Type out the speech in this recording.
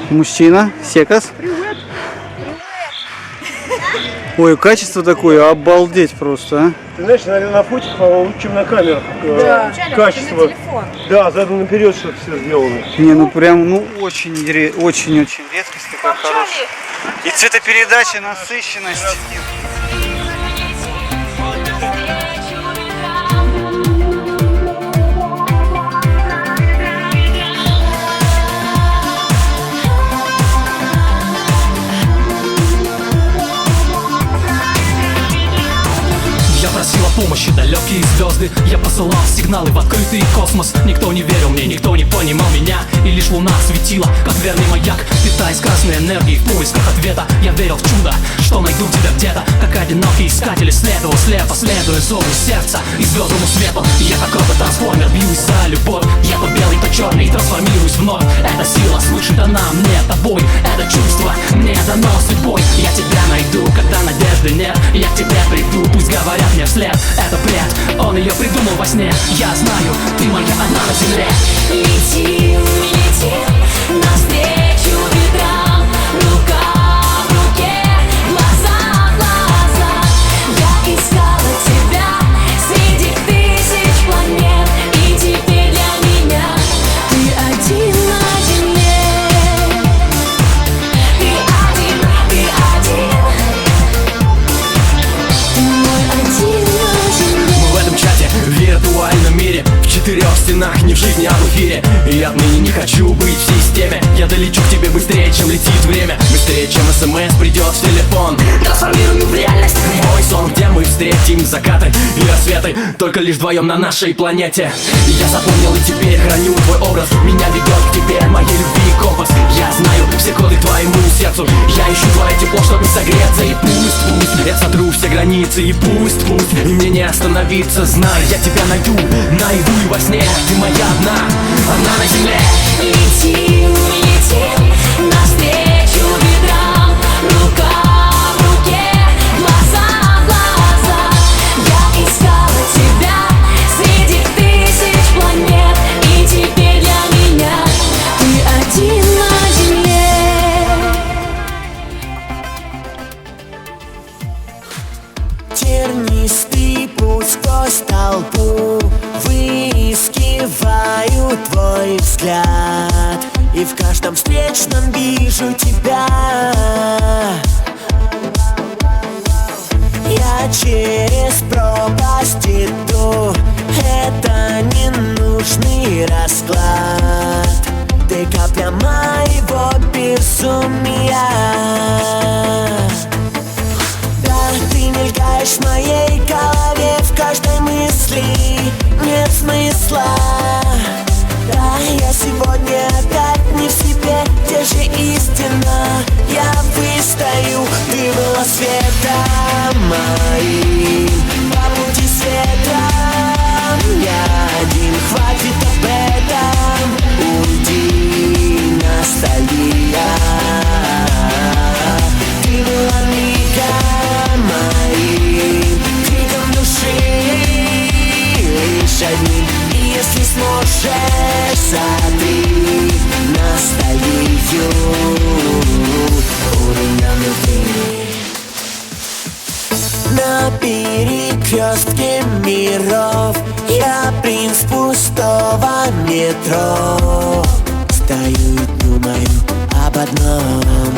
Мужчина, Секас. Ой, качество такое, обалдеть просто, а. Ты знаешь, наверное, на фотик получше, чем на камерах. Да. Качество. Да, задом наперед что-то все сделано. Не, ну прям, ну очень-очень редкость такая хорошая. И цветопередача, насыщенность. Я просил о помощи далекие звезды. Я посылал сигналы в открытый космос. Никто не верил мне, никто не понимал меня. И лишь луна светила, как верный маяк, питаясь красной энергией в поисках ответа. Я верил в чудо, что найду тебя где-то. Как одинокий искатель исследовал слепо, следуя зову сердца и звездному свету. Я как робот-трансформер, бьюсь за любовь. Я то белый, то черный, трансформируюсь вновь. Эта сила свыше дана мне тобой. Это чувство мне дано судьбой. Я тебя найду, когда надежды нет. Я к тебе приду, пусть говорят мне вслед. Это бред, он ее придумал во сне. Я знаю, ты моя, она на земле. Летим, летим навстречу ветрам. Рука в руке, глаза в глаза. Я искала тебя среди тысяч планет. И теперь для меня ты один на земле. Ты один, ты один. Ты мой один на земле. Мы в этом чате, в виртуальном мире, в четырех стенах, не в жизни, а в эфире. И я отныне не хочу быть в системе. Я долечу к тебе быстрее, чем летит время. Быстрее, чем СМС придет в телефон. Трансформирую в реальность. Мой сон, где мы встретим закаты и рассветы. Только лишь вдвоем на нашей планете. Я запомнил и теперь храню твой образ. Меня ведет к тебе, моей любви компас. Я знаю все коды твоему сердцу. Я ищу твое тепло, чтобы согреться. И пусть я сотру все границы. И пусть и мне не остановиться. Знай, я тебя найду наяву и во сне. Ты моя одна, она на земле. Летим, летим навстречу ветрам. Рука в руке, глаза в глаза. Я искала тебя среди тысяч планет. И теперь для меня ты один на земле. Тернистый путь сквозь толпу, выискиваю твой взгляд. И в каждом встречном вижу тебя. Я через пропасть иду, это ненужный расклад. Ты капля моего безумия. Да, ты мелькаешь в моей голове, в каждой мысли нет смысла. Да, я сегодня опять не в себе, где же истина? Я выстою, ты была светом моим, по пути света. Я один, хватит об этом, уйди, ностальгия. Ты была мигом моим, криком души, лишь одним. И если сможешь, сотри ностальгию у меня внутри. На перекрестке миров я принц пустого метро. Стою и думаю об одном.